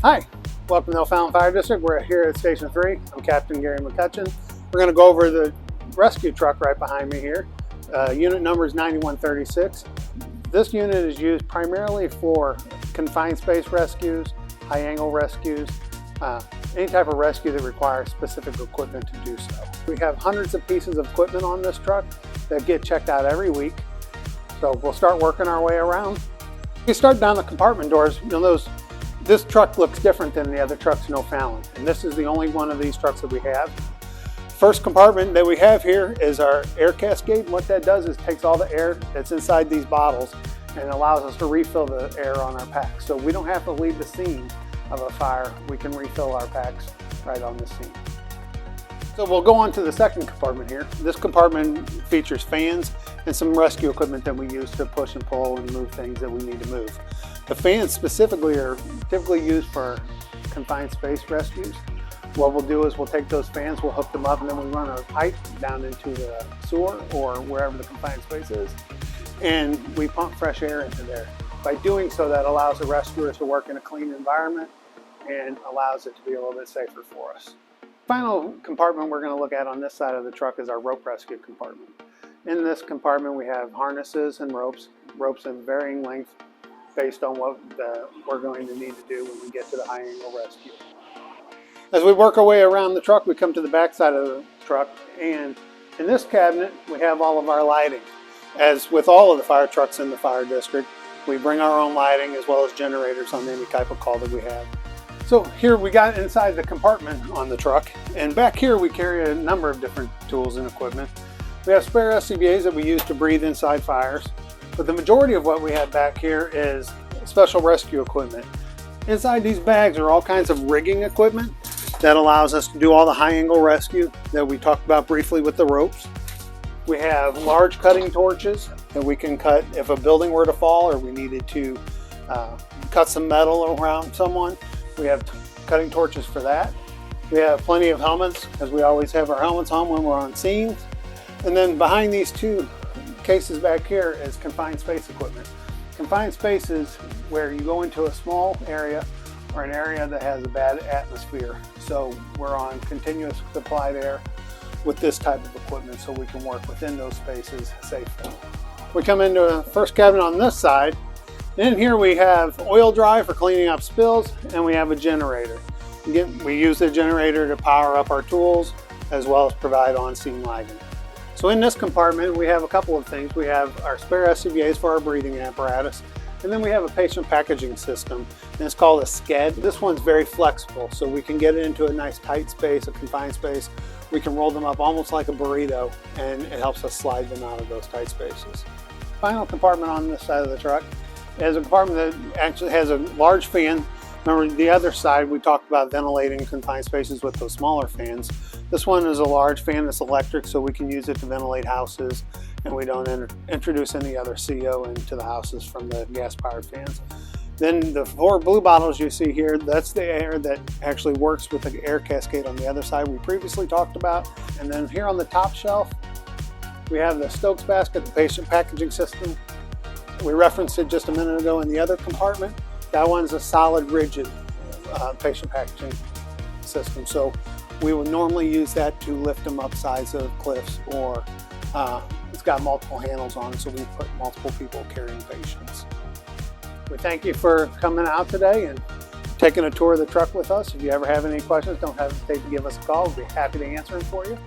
Hi, welcome to O'Fallon Fire District. We're here at Station 3. I'm Captain Gary McCutcheon. We're going to go over the rescue truck right behind me here. Unit number is 9136. This unit is used primarily for confined space rescues, high angle rescues, any type of rescue that requires specific equipment to do so. We have hundreds of pieces of equipment on this truck that get checked out every week. So we'll start working our way around. We start down the compartment doors. You'll notice this truck looks different than the other trucks in O'Fallon, and this is the only one of these trucks that we have. First compartment that we have here is our air cascade. What that does is takes all the air that's inside these bottles and allows us to refill the air on our packs. So we don't have to leave the scene of a fire. We can refill our packs right on the scene. So we'll go on to the second compartment here. This compartment features fans and some rescue equipment that we use to push and pull and move things that we need to move. The fans specifically are typically used for confined space rescues. What we'll do is we'll take those fans, we'll hook them up, and then we run a pipe down into the sewer or wherever the confined space is, and we pump fresh air into there. By doing so, that allows the rescuers to work in a clean environment and allows it to be a little bit safer for us. Final compartment we're going to look at on this side of the truck is our rope rescue compartment. In this compartment we have harnesses and ropes of varying length based on what we're going to need to do when we get to the high angle rescue. As we work our way around the truck, we come to the back side of the truck, and in this cabinet we have all of our lighting. As with all of the fire trucks in the fire district, we bring our own lighting as well as generators on any type of call that we have. So here we got inside the compartment on the truck, and back here we carry a number of different tools and equipment. We have spare SCBAs that we use to breathe inside fires, but the majority of what we have back here is special rescue equipment. Inside these bags are all kinds of rigging equipment that allows us to do all the high angle rescue that we talked about briefly with the ropes. We have large cutting torches that we can cut if a building were to fall or we needed to cut some metal around someone. We have cutting torches for that. We have plenty of helmets, because we always have our helmets on when we're on scene. And then behind these two cases back here is confined space equipment. Confined space is where you go into a small area or an area that has a bad atmosphere. So we're on continuous supplied air with this type of equipment so we can work within those spaces safely. We come into the first cabinet on this side. In here we have oil dry for cleaning up spills, and we have a generator. We use the generator to power up our tools as well as provide on-scene lighting. So in this compartment we have a couple of things. We have our spare SCBAs for our breathing apparatus, and then we have a patient packaging system, and it's called a Cascade. This one's very flexible, so we can get it into a nice tight space, a confined space. We can roll them up almost like a burrito, and it helps us slide them out of those tight spaces. Final compartment on this side of the truck is a compartment that actually has a large fan. Remember the other side we talked about ventilating confined spaces with those smaller fans. This one is a large fan that's electric, so we can use it to ventilate houses, and we don't introduce any other CO into the houses from the gas-powered fans. Then the 4 blue bottles you see here, that's the air that actually works with the air cascade on the other side we previously talked about. And then here on the top shelf, we have the Stokes basket, the patient packaging system. We referenced it just a minute ago in the other compartment. That one's a solid, rigid patient packaging system. So we would normally use that to lift them up sides of cliffs, or it's got multiple handles on it, so we put multiple people carrying patients. We thank you for coming out today and taking a tour of the truck with us. If you ever have any questions, don't hesitate to give us a call. We'll be happy to answer them for you.